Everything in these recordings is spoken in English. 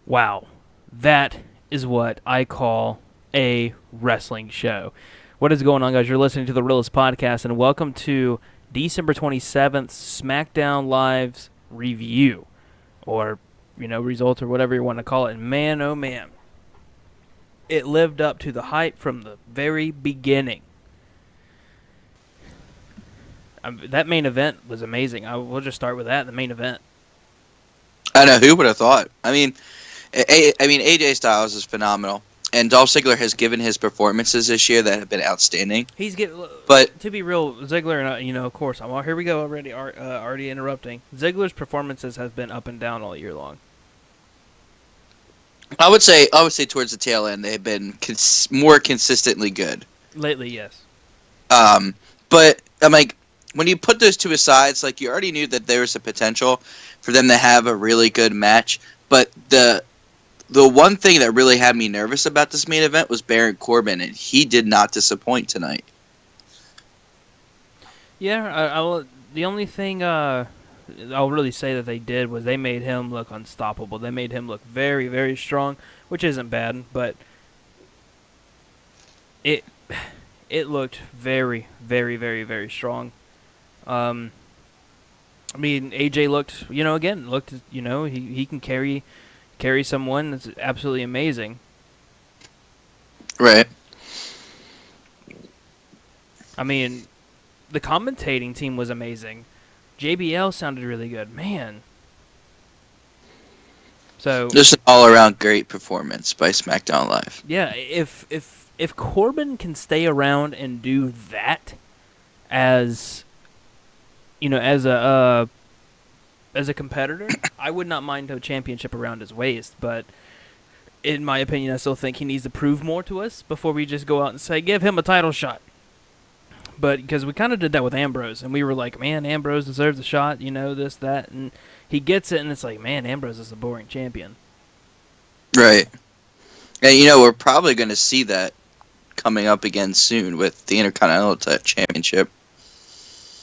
Wow, that is what I call a wrestling show. What is going on, guys? You're listening to the Realest podcast, and welcome to December 27th Smackdown Live's review, or, results, or whatever you want to call it. And man, oh man, it lived up to the hype from the very beginning. That main event was amazing. We'll just start with that, the main event. I know, who would have thought? AJ Styles is phenomenal, and Dolph Ziggler has given his performances this year that have been outstanding. But To be real, Ziggler, and of course, here we go already. Already interrupting. Ziggler's performances has been up and down all year long. I would say towards the tail end they've been more consistently good. Lately, yes. But I'm like, when you put those two aside, it's like you already knew that there was a potential for them to have a really good match. But the one thing that really had me nervous about this main event was Baron Corbin, and he did not disappoint tonight. Yeah, the only thing I'll really say that they did was they made him look unstoppable. They made him look very, very strong, which isn't bad, but it looked very, very, very, very strong. AJ looked, he can carry someone that's absolutely amazing. Right. The commentating team was amazing. JBL sounded really good, man. So just an all-around great performance by Smackdown Live. Yeah, if Corbin can stay around and do that as as a competitor, I would not mind a championship around his waist, but in my opinion, I still think he needs to prove more to us before we just go out and say, give him a title shot. But because we kind of did that with Ambrose, and we were like, man, Ambrose deserves a shot, this, that, and he gets it, and it's like, man, Ambrose is a boring champion. Right. And, we're probably going to see that coming up again soon with the Intercontinental Championship.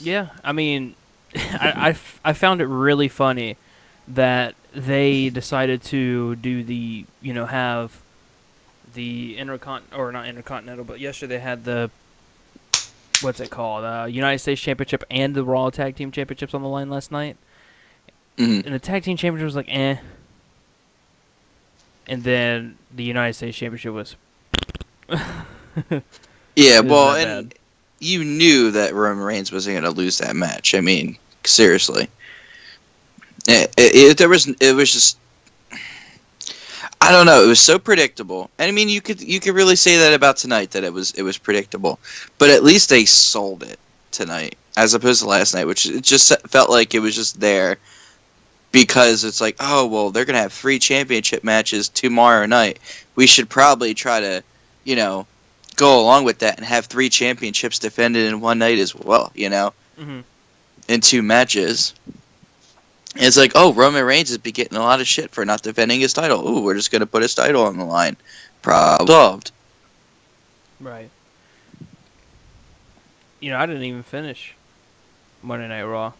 Yeah, I found it really funny that they decided to do the, have the not Intercontinental, but yesterday they had the, what's it called, United States Championship and the Raw Tag Team Championships on the line last night. Mm-hmm. And the Tag Team Championship was like, eh. And then the United States Championship was... Yeah, well, and you knew that Roman Reigns wasn't going to lose that match. Seriously. It was just... I don't know. It was so predictable. And you could really say that about tonight, that it was predictable. But at least they sold it tonight, as opposed to last night, which it just felt like it was just there because it's like, oh, well, they're going to have 3 championship matches tomorrow night. We should probably try to, go along with that and have 3 championships defended in one night as well, Mm-hmm. In 2 matches. And it's like, oh, Roman Reigns is be getting a lot of shit for not defending his title. Ooh, we're just going to put his title on the line. Problem solved. Right. I didn't even finish Monday Night Raw.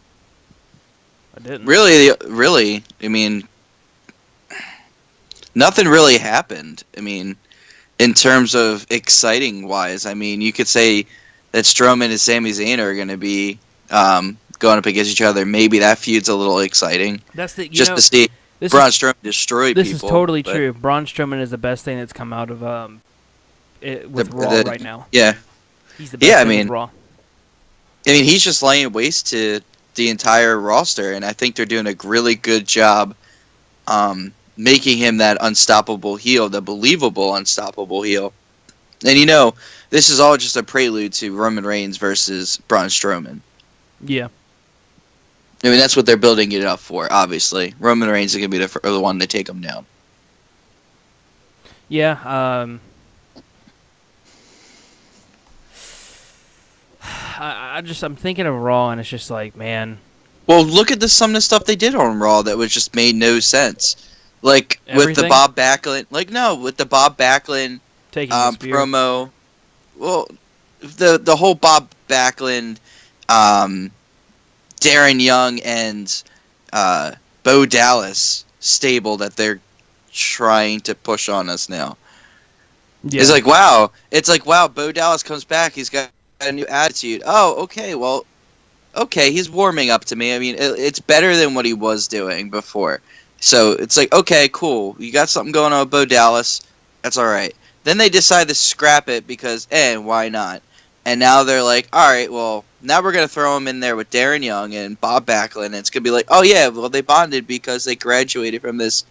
I didn't. Really, nothing really happened. In terms of exciting wise, you could say that Strowman and Sami Zayn are going to be going up against each other. Maybe that feud's a little exciting. That's to see Braun Strowman destroy people. This is totally true. Braun Strowman is the best thing that's come out of with Raw right now. Yeah. He's the best thing with Raw. He's just laying waste to the entire roster, and I think they're doing a really good job making him that unstoppable heel, the believable unstoppable heel. And this is all just a prelude to Roman Reigns versus Braun Strowman. Yeah. That's what they're building it up for, obviously. Roman Reigns is going to be the one to take him down. Yeah, I'm thinking of Raw, and it's just like, man. Well, look at some of the stuff they did on Raw that was just made no sense. Like, everything? with the Bob Backlund... with the Bob Backlund promo... Well, the whole Bob Backlund, Darren Young, and Bo Dallas stable that they're trying to push on us now. Yeah. It's like wow, Bo Dallas comes back, he's got a new attitude. Oh, okay, well, okay, he's warming up to me. I mean, it's better than what he was doing before. So it's like, okay, cool. You got something going on with Bo Dallas. That's all right. Then they decide to scrap it because, why not? And now they're like, all right, well, now we're going to throw him in there with Darren Young and Bob Backlund. And it's going to be like, oh, yeah, well, they bonded because they graduated from this,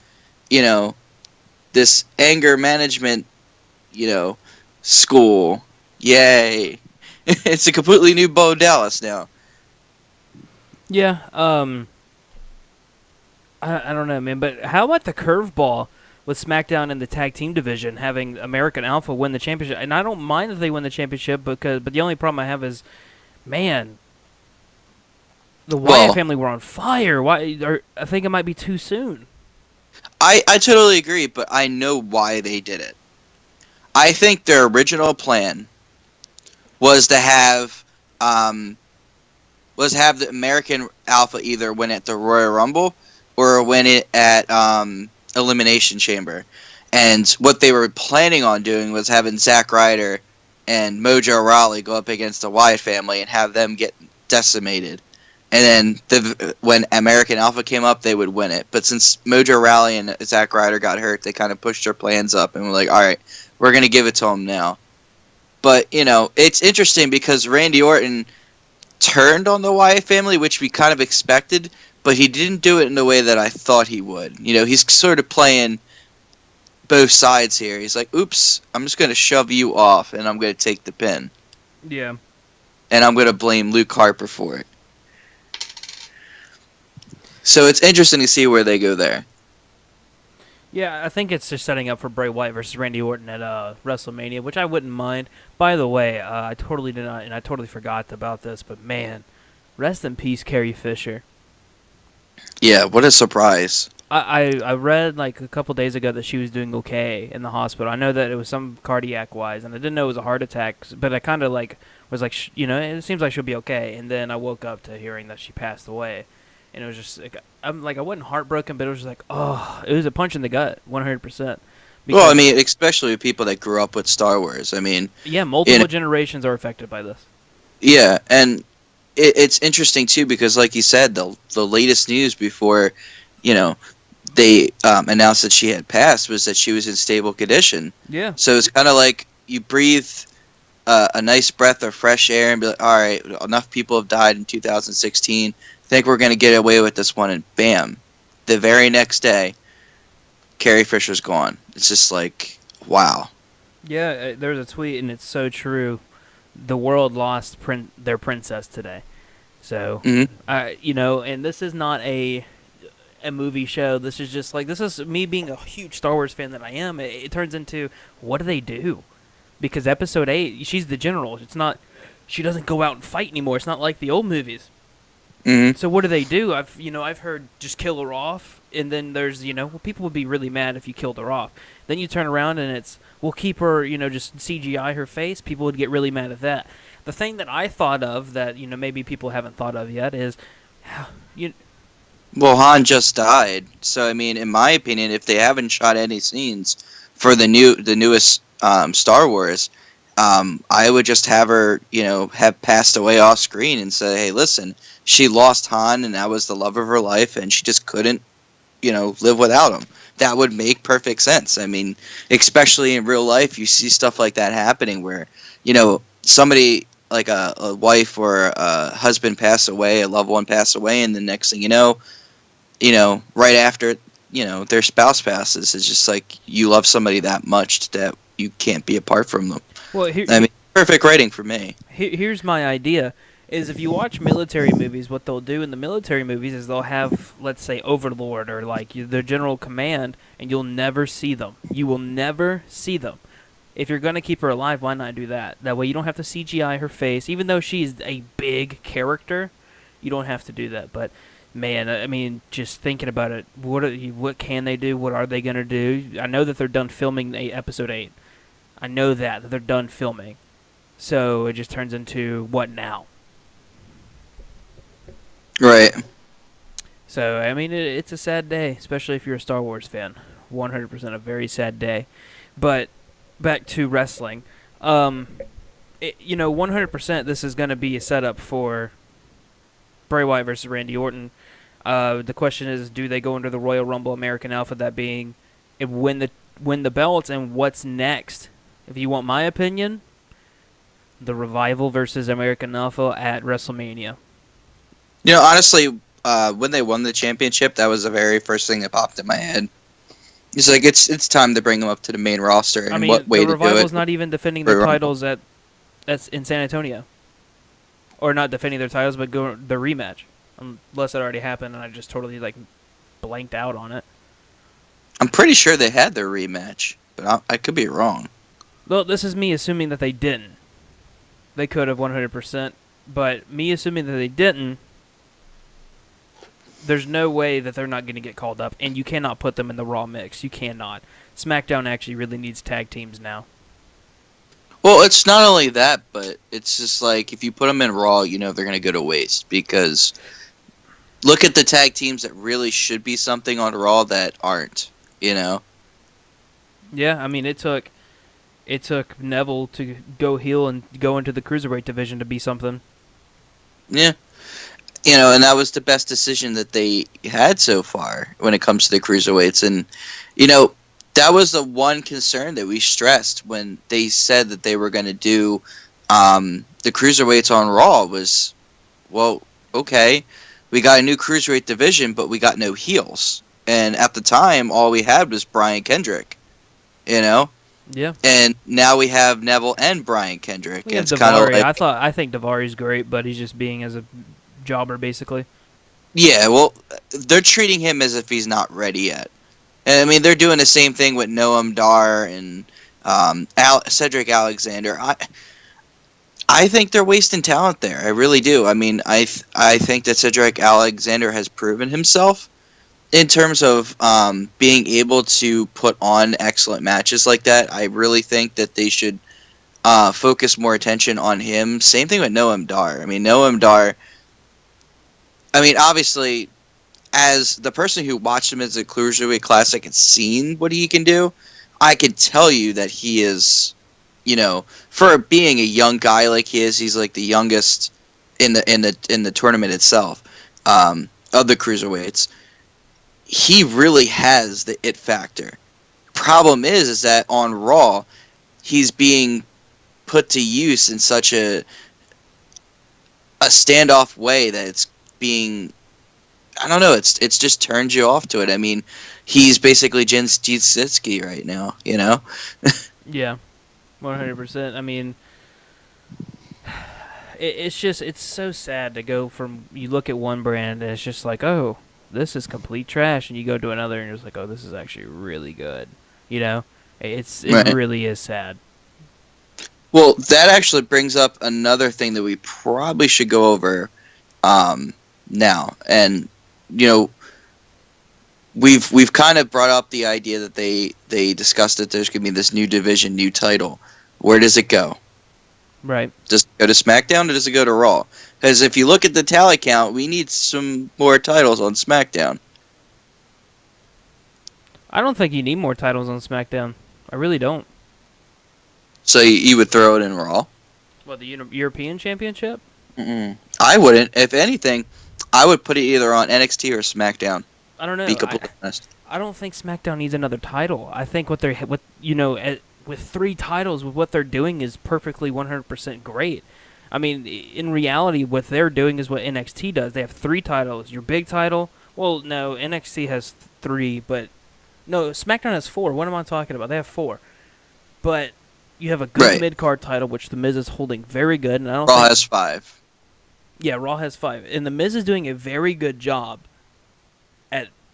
you know, this anger management, you know, school. Yay. It's a completely new Bo Dallas now. Yeah. I don't know, man. But how about the curveball with SmackDown in the tag team division having American Alpha win the championship? And I don't mind that they win the championship but the only problem I have is, man, the Wyatt Well, family were on fire. I think it might be too soon. I totally agree, but I know why they did it. I think their original plan was to have um, the American Alpha either win at the Royal Rumble or win it at Elimination Chamber. And what they were planning on doing was having Zack Ryder and Mojo Rawley go up against the Wyatt family and have them get decimated. And then when American Alpha came up, they would win it. But since Mojo Rawley and Zack Ryder got hurt, they kind of pushed their plans up and were like, all right, we're going to give it to them now. But, it's interesting because Randy Orton turned on the Wyatt family, which we kind of expected, but he didn't do it in the way that I thought he would. He's sort of playing both sides here. He's like, oops, I'm just going to shove you off, and I'm going to take the pin. Yeah. And I'm going to blame Luke Harper for it. So it's interesting to see where they go there. Yeah, I think it's just setting up for Bray Wyatt versus Randy Orton at WrestleMania, which I wouldn't mind. By the way, I totally did not, and I totally forgot about this, but man, rest in peace, Carrie Fisher. Yeah, what a surprise. I read like a couple days ago that she was doing okay in the hospital. I know that it was some cardiac wise, and I didn't know it was a heart attack. But I kind of was like, it seems like she'll be okay. And then I woke up to hearing that she passed away, and it was just like I wasn't heartbroken, but it was just like, oh, it was a punch in the gut, 100%. Well, I mean, especially people that grew up with Star Wars. I mean, yeah, multiple generations are affected by this. Yeah, and it's interesting too because, like you said, the latest news before, they announced that she had passed was that she was in stable condition. Yeah. So it's kind of like you breathe a nice breath of fresh air and be like, all right, enough people have died in 2016. I think we're going to get away with this one, and bam, the very next day, Carrie Fisher's gone. It's just like, wow. Yeah, there's a tweet, and it's so true. The world lost their princess today. So, and this is not a movie show. This is just this is me being a huge Star Wars fan that I am. It turns into, what do they do? Because Episode 8, she's the general. It's not, she doesn't go out and fight anymore. It's not like the old movies. Mm-hmm. So what do they do? I've heard just kill her off, and then there's people would be really mad if you killed her off. Then you turn around and it's, we'll keep her, just CGI her face. People would get really mad at that. The thing that I thought of that maybe people haven't thought of yet is, Well, Han just died, so I mean, in my opinion, if they haven't shot any scenes for the newest Star Wars, I would just have her, have passed away off screen and say, hey, listen, she lost Han, and that was the love of her life, and she just couldn't, live without him. That would make perfect sense. I mean, especially in real life, you see stuff like that happening where, somebody like a wife or a husband pass away, a loved one pass away, and the next thing right after, their spouse passes, it's just like you love somebody that much that you can't be apart from them. Well, perfect writing for me. Here's my idea. Is if you watch military movies, what they'll do in the military movies is they'll have, let's say, Overlord or their general command, and you'll never see them. You will never see them. If you're going to keep her alive, why not do that? That way you don't have to CGI her face. Even though she's a big character, you don't have to do that. But, man, I mean, just thinking about it, what can they do? What are they going to do? I know that they're done filming Episode 8. I know that they're done filming. So it just turns into, what now? Right. So, I mean, it's a sad day, especially if you're a Star Wars fan. 100% a very sad day. But back to wrestling. 100% this is going to be a setup for Bray Wyatt versus Randy Orton. The question is, do they go into the Royal Rumble American Alpha, that being win the belts, and what's next? If you want my opinion, the Revival versus American Alpha at WrestleMania. Honestly, when they won the championship, that was the very first thing that popped in my head. It's like it's time to bring them up to the main roster, and what way to do it? The Revival's not even defending their titles that's in San Antonio, or not defending their titles, but go the rematch, unless it already happened and I just totally blanked out on it. I'm pretty sure they had their rematch, but I could be wrong. Well, this is me assuming that they didn't. They could have 100%, but me assuming that they didn't. There's no way that they're not going to get called up, and you cannot put them in the Raw mix. You cannot. SmackDown actually really needs tag teams now. Well, it's not only that, but it's just like if you put them in Raw, they're going to go to waste, because look at the tag teams that really should be something on Raw that aren't, Yeah, I mean, it took Neville to go heel and go into the Cruiserweight division to be something. Yeah. And that was the best decision that they had so far when it comes to the Cruiserweights. And, that was the one concern that we stressed when they said that they were going to do the Cruiserweights on Raw was, well, okay, we got a new Cruiserweight division, but we got no heels. And at the time, all we had was Brian Kendrick, Yeah. And now we have Neville and Brian Kendrick. We have it's kind of like, I think Daivari's great, but he's just being as a jobber, basically. Yeah, well, they're treating him as if he's not ready yet. And, I mean, they're doing the same thing with Noam Dar and Cedric Alexander. I think they're wasting talent there. I really do. I mean, I think that Cedric Alexander has proven himself in terms of being able to put on excellent matches like that. I really think that they should focus more attention on him. Same thing with Noam Dar. I mean, Noam Dar, obviously, as the person who watched him as a Cruiserweight Classic and seen what he can do, I can tell you that he is, for being a young guy like he is, he's like the youngest in the tournament itself of the Cruiserweights. He really has the it factor. Problem is that on Raw, he's being put to use in such a standoff way that it's being, I don't know, it's just turns you off to it. I mean, he's basically Jen Stitsky right now, Yeah, 100%. I mean, it's so sad to go from, you look at one brand and it's just like, oh, this is complete trash, and you go to another and you're just like, oh, this is actually really good. It Right. really is sad. Well, that actually brings up another thing that we probably should go over now. And, we've kind of brought up the idea that they discussed that there's going to be this new division, new title. Where does it go? Right. Does it go to SmackDown or does it go to Raw? Because if you look at the tally count, we need some more titles on SmackDown. I don't think you need more titles on SmackDown. I really don't. So you would throw it in Raw? What, the European Championship? Mm-mm. I wouldn't. If anything, I would put it either on NXT or SmackDown. I don't know. Be completely honest. I don't think SmackDown needs another title. I think with 3 titles, with what they're doing is perfectly 100% great. I mean, in reality, what they're doing is what NXT does. They have 3 titles. Your big title. Well, no, NXT has 3, but no, SmackDown has 4. What am I talking about? They have 4, but you have a good mid-card title, which The Miz is holding very good, and I don't. Raw has 5. Yeah, Raw has 5, and The Miz is doing a very good job.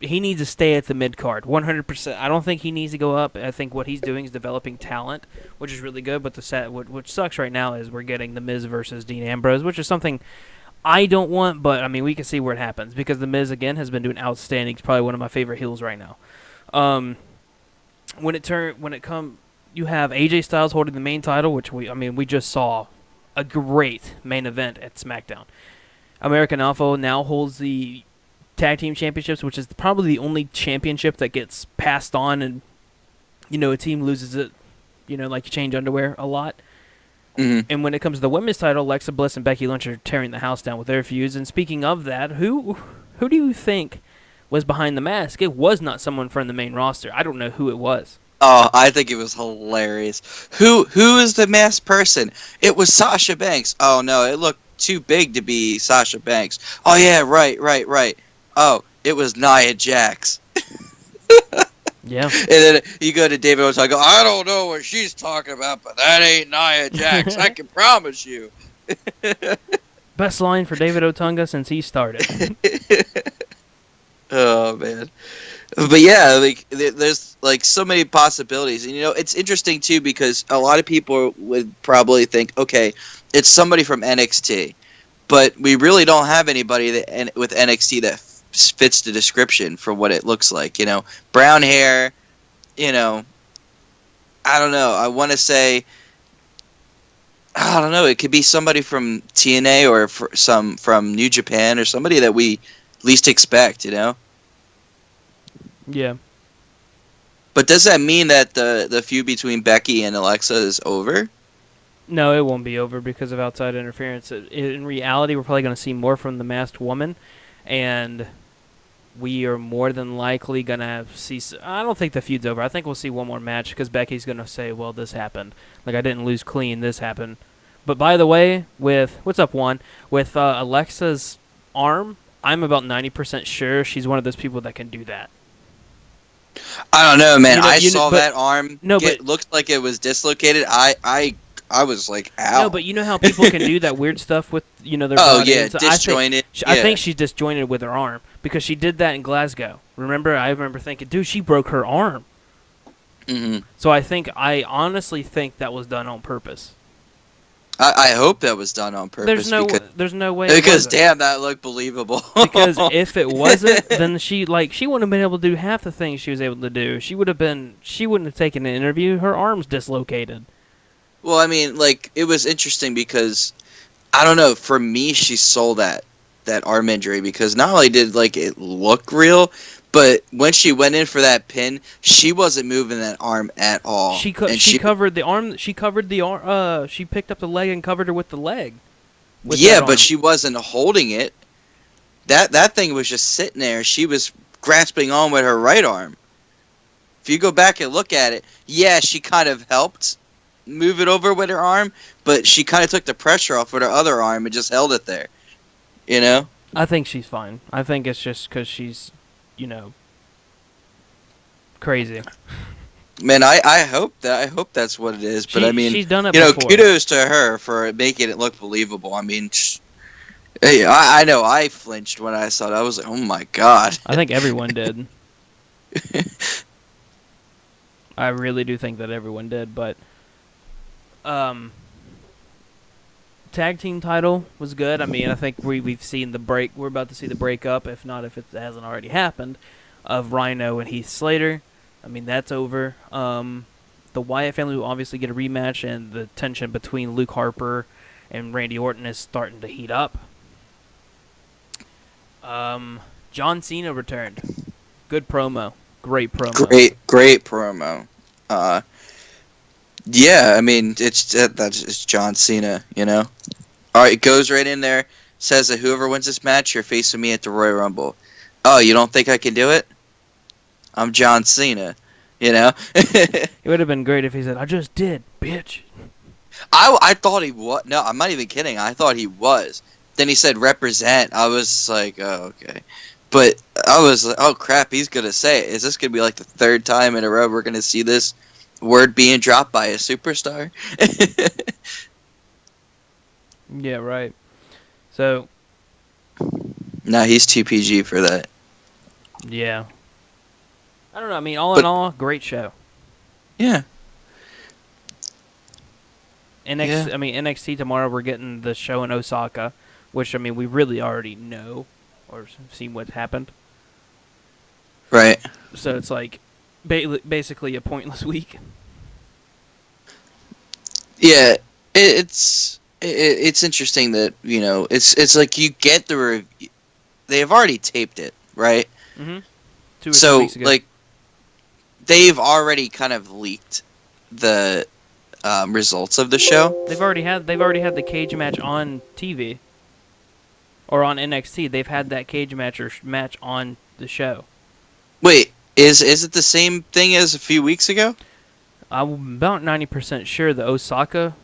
He needs to stay at the mid-card, 100%. I don't think he needs to go up. I think what he's doing is developing talent, which is really good. But which sucks right now is we're getting The Miz versus Dean Ambrose, which is something I don't want. But I mean, we can see where it happens because The Miz again has been doing outstanding. He's probably one of my favorite heels right now. You have AJ Styles holding the main title, which we just saw a great main event at SmackDown. American Alpha now holds the tag team championships, which is probably the only championship that gets passed on, and a team loses it, like you change underwear a lot. Mm-hmm. And when it comes to the women's title, Alexa Bliss and Becky Lynch are tearing the house down with their feuds. And speaking of that, who do you think was behind the mask? It was not someone from the main roster. I don't know who it was. Oh, I think it was hilarious. Who is the masked person? It was Sasha Banks. Oh no, it looked too big to be Sasha Banks. Oh yeah, right. Oh, it was Nia Jax. Yeah. And then you go to David Otunga. Go, I don't know what she's talking about, but that ain't Nia Jax. I can promise you. Best line for David Otunga since he started. Oh man. But yeah, like there's like so many possibilities, and it's interesting too because a lot of people would probably think, okay, it's somebody from NXT, but we really don't have anybody with NXT that fits the description for what it looks like. Brown hair. I don't know. I want to say, I don't know. It could be somebody from TNA or from New Japan or somebody that we least expect. Yeah. But does that mean that the feud between Becky and Alexa is over? No, it won't be over because of outside interference. In reality, we're probably going to see more from the masked woman, and we are more than likely going to see... I don't think the feud's over. I think we'll see one more match because Becky's going to say, well, this happened. Like, I didn't lose clean. This happened. But by the way, what's up, Juan? With Alexa's arm, I'm about 90% sure she's one of those people that can do that. I don't know, man. I saw that arm. But looked like it was dislocated. I was like, ow. No, but you know how people can do that weird stuff with their body. Oh yeah, disjointed. I think she's disjointed with her arm because she did that in Glasgow. I remember thinking, dude, she broke her arm. Mm-hmm. So I honestly think that was done on purpose. I hope that was done on purpose. There's no way. Because damn, that looked believable. Because if it wasn't, then she wouldn't have been able to do half the things she was able to do. She wouldn't have taken an interview. Her arm's dislocated. Well, I mean, like, it was interesting because I don't know. For me, she sold that arm injury because not only did it look real, but when she went in for that pin, she wasn't moving that arm at all. She covered the arm. She covered the arm. She picked up the leg and covered her with the leg. Yeah, but she wasn't holding it. That thing was just sitting there. She was grasping on with her right arm. If you go back and look at it, yeah, she kind of helped move it over with her arm, but she kind of took the pressure off with her other arm and just held it there. I think she's fine. I think it's just because she's, crazy. Man, I hope that's what it is. But I mean, she's done it before. Kudos to her for making it look believable. I mean, hey, I know I flinched when I saw it. I was like, oh my god. I think everyone did. I really do think that everyone did, but tag team title was good. I mean, I think we've seen the break. We're about to see the breakup, if it hasn't already happened, of Rhino and Heath Slater. I mean, that's over. The Wyatt family will obviously get a rematch, and the tension between Luke Harper and Randy Orton is starting to heat up. John Cena returned. Good promo. Great promo. Great promo. Yeah, I mean, it's John Cena, All right, goes right in there, says that whoever wins this match, you're facing me at the Royal Rumble. Oh, you don't think I can do it? I'm John Cena, It would have been great if he said, I just did, bitch. I thought he was. No, I'm not even kidding. I thought he was. Then he said represent. I was like, oh, okay. But I was like, oh, crap, he's going to say it. Is this going to be like the third time in a row we're going to see this word being dropped by a superstar? Yeah, right. So. No, he's too PG for that. Yeah. I don't know. I mean, all in all, great show. Yeah. NXT tomorrow, we're getting the show in Osaka, which, I mean, we really already know or seen what happened. Right. So it's like basically a pointless week. Yeah, it's interesting that it's like you get the review. They've already taped it, right? Mm-hmm. 2 or 3 So weeks ago. like they've already kind of leaked the results of the show. They've already had the cage match on TV or on NXT. They've had that cage match or match on the show. Wait, is it the same thing as a few weeks ago? I'm about 90% sure the Osaka.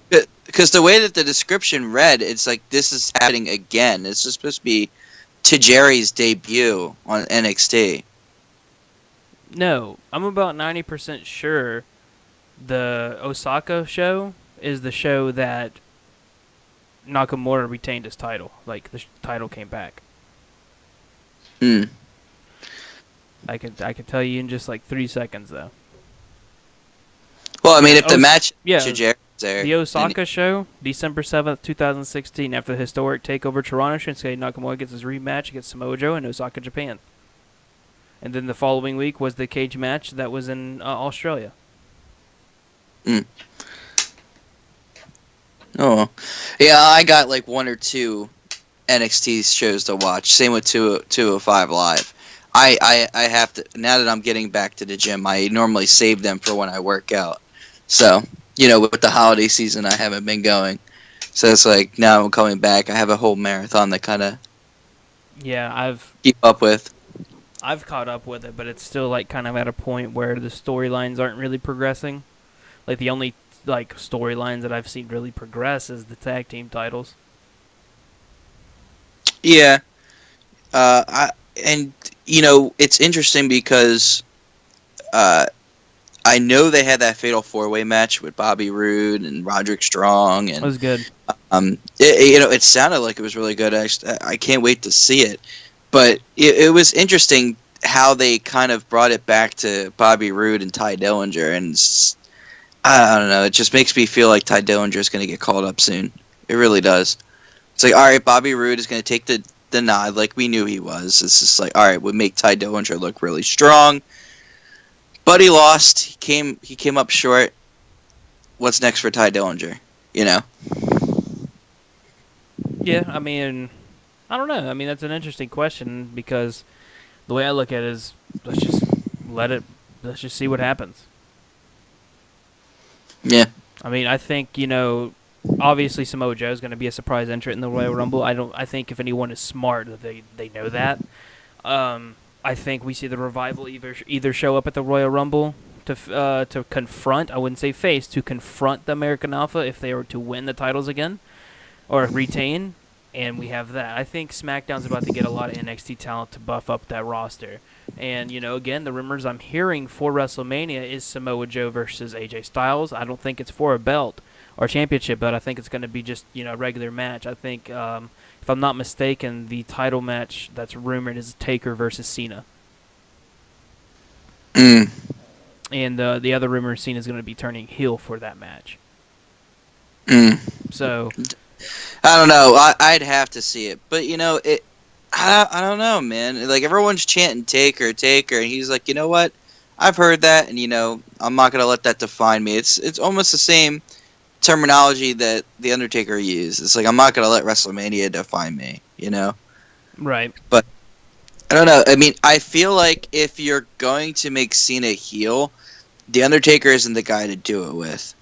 Because the way that the description read, it's like this is happening again. This is supposed to be Tajiri's debut on NXT. No, I'm about 90% sure the Osaka show is the show that Nakamura retained his title. Like the title came back. Hmm. I could tell you in just like 3 seconds though. Well, I mean, Yeah, if the match Tajiri's there, the then Osaka show, December 7th, 2016, after the historic takeover Toronto, Shinsuke Nakamura gets his rematch against Samoa Joe in Osaka, Japan. And then the following week was the cage match that was in Australia. mm. Oh, yeah, I got like one or two NXT shows to watch. Same with 205 Live. I have to, now that I'm getting back to the gym, I normally save them for when I work out. So, with the holiday season, I haven't been going. So it's like now I'm coming back. I have a whole marathon that kind of Yeah, keep up with. I've caught up with it, but it's still like kind of at a point where the storylines aren't really progressing. Like the only like storylines that I've seen really progress is the tag team titles. Yeah. And it's interesting because uh, I know they had that fatal 4-way match with Bobby Roode and Roderick Strong, It and was good. it sounded like it was really good. I can't wait to see it. But it was interesting how they kind of brought it back to Bobby Roode and Ty Dillinger, and I don't know. It just makes me feel like Ty Dillinger is going to get called up soon. It really does. It's like, all right, Bobby Roode is going to take the nod like we knew he was. It's just like, all right, we'll make Ty Dillinger look really strong. But he lost. He came up short. What's next for Ty Dillinger? You know? Yeah, I mean, I don't know. I mean, that's an interesting question because the way I look at it is let's just let it. Let's just see what happens. Yeah. I mean, I think obviously Samoa Joe is going to be a surprise entrant in the Royal Rumble. I think if anyone is smart, they know that. I think we see the Revival either show up at the Royal Rumble to confront. I wouldn't say face, to confront the American Alpha if they were to win the titles again or retain. And we have that. I think SmackDown's about to get a lot of NXT talent to buff up that roster. And, again, the rumors I'm hearing for WrestleMania is Samoa Joe versus AJ Styles. I don't think it's for a belt or championship belt. I think it's going to be just, a regular match. I think, if I'm not mistaken, the title match that's rumored is Taker versus Cena. Mm. And the other rumor is Cena's going to be turning heel for that match. Mm. So I don't know. I'd have to see it, but it. I don't know, man. Like everyone's chanting Taker, Taker, and he's like, you know what? I've heard that, and I'm not gonna let that define me. It's almost the same terminology that the Undertaker used. It's like I'm not gonna let WrestleMania define me, right. But I don't know. I mean, I feel like if you're going to make Cena heel, the Undertaker isn't the guy to do it with.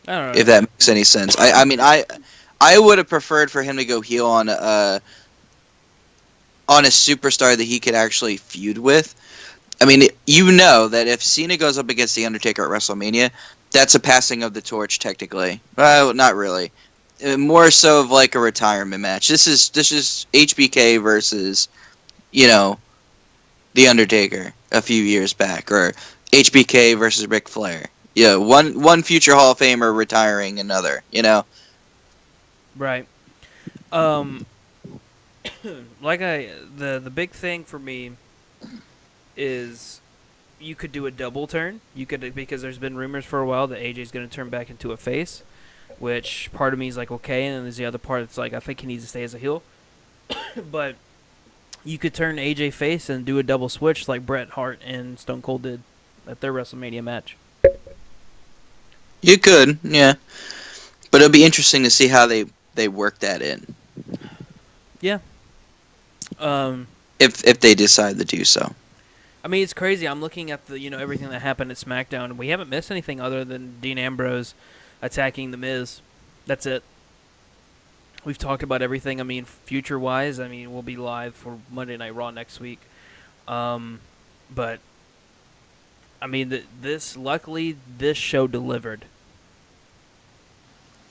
I don't know. If that makes any sense. I mean, I would have preferred for him to go heel on a superstar that he could actually feud with. I mean, that if Cena goes up against The Undertaker at WrestleMania, that's a passing of the torch, technically. Well, not really. More so of like a retirement match. This is HBK versus, The Undertaker a few years back, or HBK versus Ric Flair. Yeah, one future Hall of Famer retiring another. Right. The big thing for me is you could do a double turn. You could, because there's been rumors for a while that AJ's going to turn back into a face, which part of me is like okay, and then there's the other part that's like I think he needs to stay as a heel. But you could turn AJ face and do a double switch like Bret Hart and Stone Cold did at their WrestleMania match. You could, yeah, but it'll be interesting to see how they work that in. Yeah. if they decide to do so. I mean, it's crazy. I'm looking at the everything that happened at SmackDown, and we haven't missed anything other than Dean Ambrose attacking The Miz. That's it. We've talked about everything. I mean, future-wise, I mean, we'll be live for Monday Night Raw next week. But I mean, luckily this show delivered.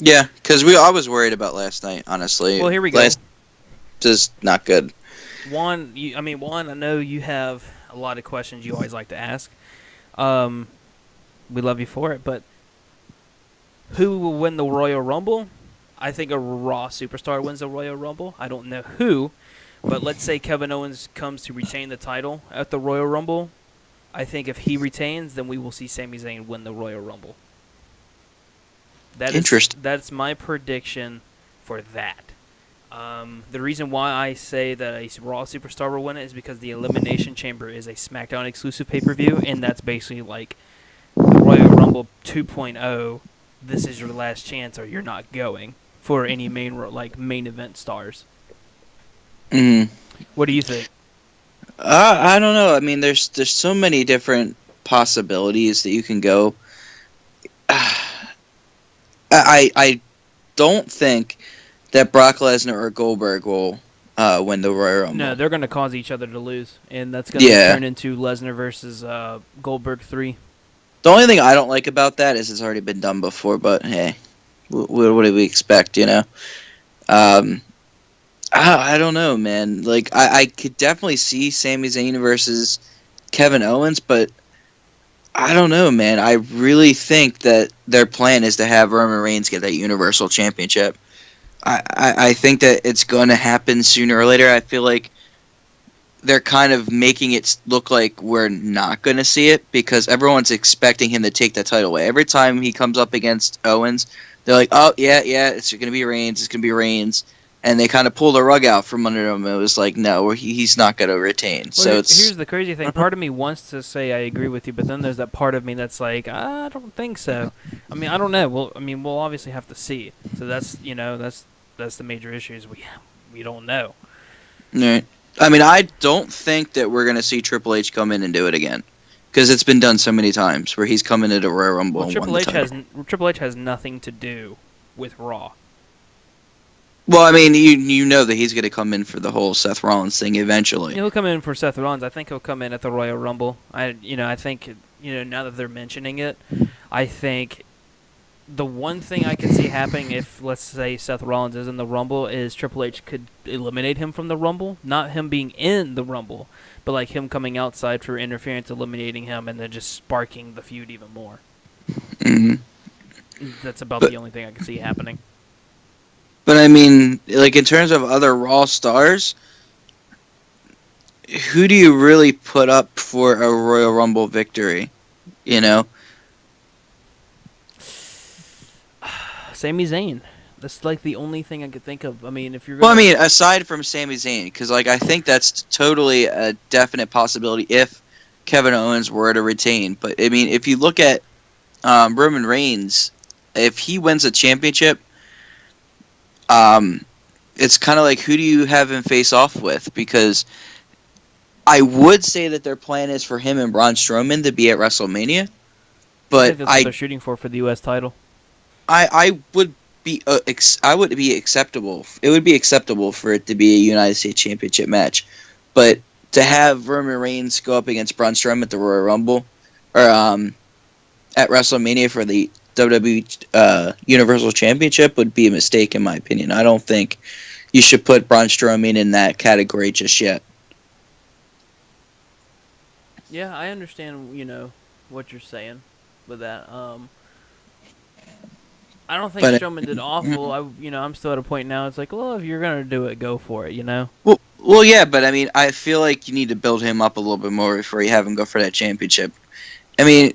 Yeah, because I was worried about last night. Honestly, Well, here we go. Last is not good. Juan, I know you have a lot of questions you always like to ask. We love you for it, but who will win the Royal Rumble? I think a Raw superstar wins the Royal Rumble. I don't know who, but let's say Kevin Owens comes to retain the title at the Royal Rumble. I think if he retains, then we will see Sami Zayn win the Royal Rumble. Interesting. That's my prediction for that. The reason why I say that a Raw superstar will win it is because the Elimination Chamber is a SmackDown exclusive pay-per-view, and that's basically like the Royal Rumble 2.0. This is your last chance, or you're not going for any main event stars. Mm. What do you think? I don't know. I mean, there's so many different possibilities that you can go. I don't think that Brock Lesnar or Goldberg will win the Royal Rumble. No, they're going to cause each other to lose, and that's going to turn into Lesnar versus Goldberg 3. The only thing I don't like about that is it's already been done before, but hey, what do we expect, I don't know, man. Like, I could definitely see Sami Zayn versus Kevin Owens, but I don't know, man. I really think that their plan is to have Roman Reigns get that Universal Championship. I think that it's going to happen sooner or later. I feel like they're kind of making it look like we're not going to see it because everyone's expecting him to take that title away. Every time he comes up against Owens, they're like, oh, yeah, it's going to be Reigns, it's going to be Reigns. And they kind of pull the rug out from under him. It was like, no, he's not going to retain. Well, so here's the crazy thing. Part of me wants to say I agree with you, but then there's that part of me that's like, I don't think so. I mean, I don't know. We'll obviously have to see. So that's the major issue is we don't know. Right. I mean, I don't think that we're going to see Triple H come in and do it again. Because it's been done so many times where he's come into the Royal Rumble and won the title. Triple H has nothing to do with Raw. Well, I mean, you know that he's going to come in for the whole Seth Rollins thing eventually. He'll come in for Seth Rollins. I think he'll come in at the Royal Rumble. I think now that they're mentioning it, I think the one thing I could see happening if, let's say, Seth Rollins is in the Rumble is Triple H could eliminate him from the Rumble. Not him being in the Rumble, but like him coming outside for interference, eliminating him, and then just sparking the feud even more. Mm-hmm. That's about the only thing I can see happening. But I mean, like in terms of other Raw stars, who do you really put up for a Royal Rumble victory? Sami Zayn. That's like the only thing I could think of. I mean, if you're Well, I mean, aside from Sami Zayn, because like I think that's totally a definite possibility if Kevin Owens were to retain. But I mean, if you look at Roman Reigns, if he wins a championship, it's kind of like who do you have him face off with? Because I would say that their plan is for him and Braun Strowman to be at WrestleMania, but I think that's what they're shooting for the U.S. title. I would be acceptable. It would be acceptable for it to be a United States Championship match, but to have Roman Reigns go up against Braun Strowman at the Royal Rumble or at WrestleMania for the WWE Universal Championship would be a mistake in my opinion. I don't think you should put Braun Strowman in that category just yet. Yeah, I understand, what you're saying with that. I don't think Strowman did awful. I'm still at a point now. It's like, well, if you're gonna do it, go for it. Well, yeah, but I mean, I feel like you need to build him up a little bit more before you have him go for that championship. I mean,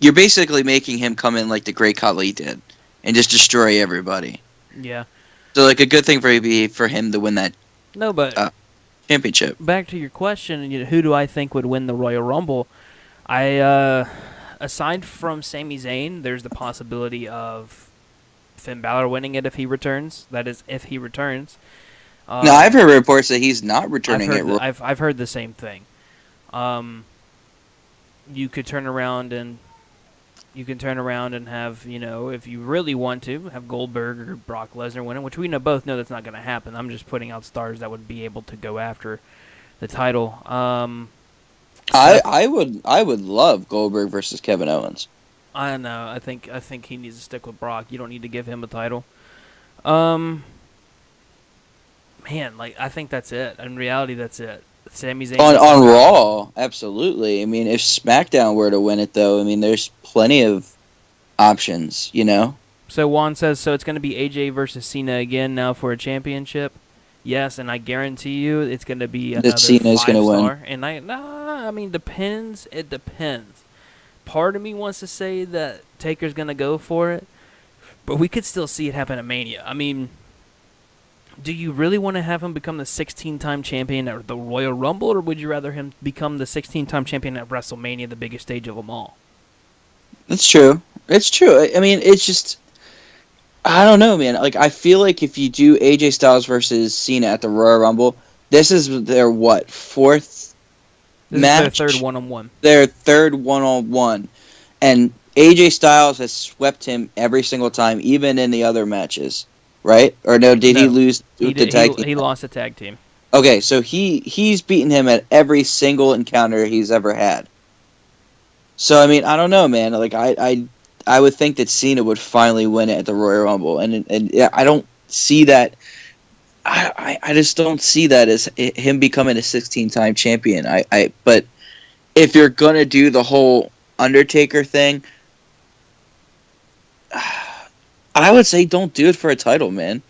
you're basically making him come in like the Great Khali did and just destroy everybody. Yeah. So, like, a good thing for him to win that. No, but championship. Back to your question, who do I think would win the Royal Rumble? Aside from Sami Zayn, there's the possibility of Finn Balor winning it if he returns. That is, if he returns. Now I've heard reports that he's not returning at Raw. I've heard the same thing. Um, you could turn around and have, if you really want to, have Goldberg or Brock Lesnar win it, which we both know that's not going to happen. I'm just putting out stars that would be able to go after the title. I would love Goldberg versus Kevin Owens. I don't know. I think he needs to stick with Brock. You don't need to give him a title. Man, I think that's it. In reality, that's it. Sami Zayn on Raw, absolutely. I mean, if SmackDown were to win it, though, I mean, there's plenty of options, So Juan says, so it's going to be AJ versus Cena again now for a championship. Yes, and I guarantee you it's going to be another Cena's gonna win. And I mean, depends. It depends. Part of me wants to say that Taker's going to go for it, but we could still see it happen at Mania. I mean, do you really want to have him become the 16-time champion at the Royal Rumble, or would you rather him become the 16-time champion at WrestleMania, the biggest stage of them all? That's true. It's true. I mean, it's just, I don't know, man. Like, I feel like if you do AJ Styles versus Cena at the Royal Rumble, this is their fourth match? Their third one-on-one. Their third one-on-one. And AJ Styles has swept him every single time, even in the other matches. Right? Or no, he lose the tag team? He lost the tag team. Okay, so he's beaten him at every single encounter he's ever had. So, I mean, I don't know, man. Like, I would think that Cena would finally win it at the Royal Rumble. And I don't see that. I just don't see that as him becoming a 16-time champion. But if you're going to do the whole Undertaker thing, I would say don't do it for a title, man.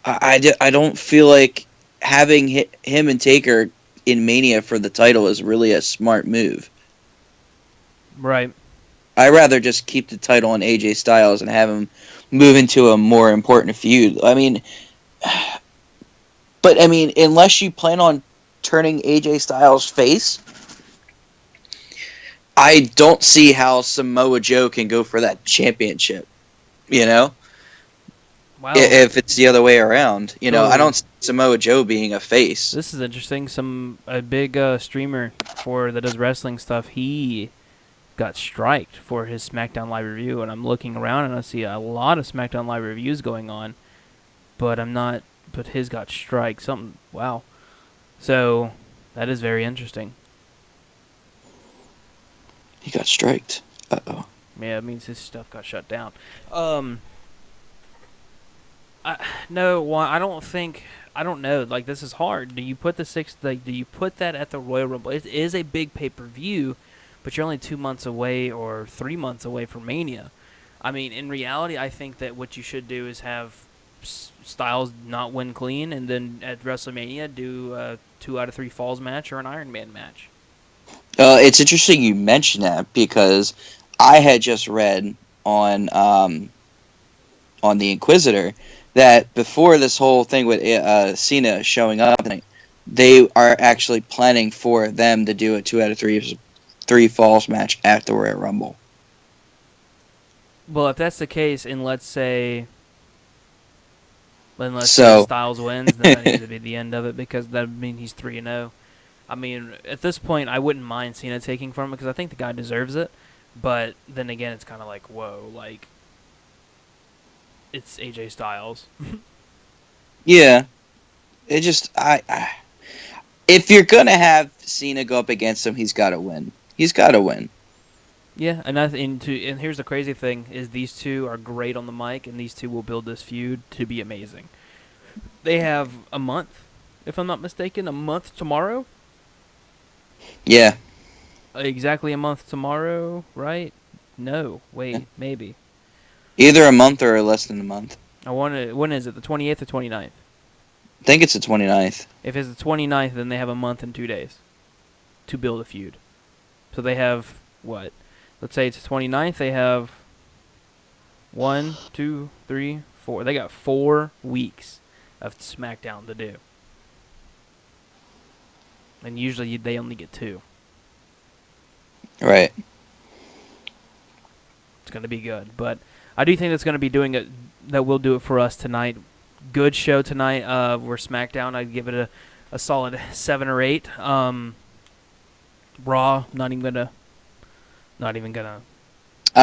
I don't feel like having him and Taker in Mania for the title is really a smart move. Right. I'd rather just keep the title on AJ Styles and have him move into a more important feud. I mean, unless you plan on turning AJ Styles face, I don't see how Samoa Joe can go for that championship. Wow. If it's the other way around, I don't see Samoa Joe being a face. This is interesting. A big streamer that does wrestling stuff, he got striked for his SmackDown Live review, and I'm looking around and I see a lot of SmackDown Live reviews going on, but his got striked. Wow. So that is very interesting. He got striked. Uh-oh. Yeah, it means his stuff got shut down. I don't know. Like, this is hard. Do you put that at the Royal Rumble? It is a big pay-per-view, but you're only 2 months away or 3 months away from Mania. I mean, in reality, I think that what you should do is have Styles not win clean, and then at WrestleMania do a 2 out of 3 Falls match or an Iron Man match. It's interesting you mention that, because I had just read on the Inquisitor that before this whole thing with Cena showing up, they are actually planning for them to do a 2 out of 3 Falls match at the Royal Rumble. Well, if that's the case, and let's say Styles wins, then that needs to be the end of it, because that would mean he's 3-0. I mean, at this point, I wouldn't mind Cena taking from him, because I think the guy deserves it. But then again, it's kind of like, whoa, like, it's AJ Styles. Yeah. It just, if you're going to have Cena go up against him, he's got to win. He's got to win. Yeah, and here's the crazy thing, is these two are great on the mic, and these two will build this feud to be amazing. They have a month, if I'm not mistaken, a month tomorrow? Yeah. Exactly a month tomorrow, right? No, wait, maybe. Either a month or less than a month. When is it, the 28th or 29th? I think it's the 29th. If it's the 29th, then they have a month and 2 days to build a feud. So they have, what? Let's say it's the 29th, they have 1, 2, 3, 4. They got 4 weeks of SmackDown to do. And usually they only get 2. Right. It's going to be good. But I do think that's going to be doing it, that will do it for us tonight. good show tonight. We're SmackDown. I'd give it a solid 7 or 8. Raw, not even gonna. I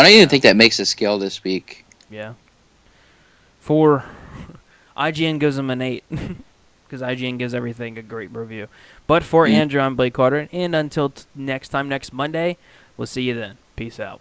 don't even think that makes a scale this week. Yeah. For IGN gives them an 8 because IGN gives everything a great review. But for Andrew, I'm Blake Carter, and until next time, next Monday, we'll see you then. Peace out.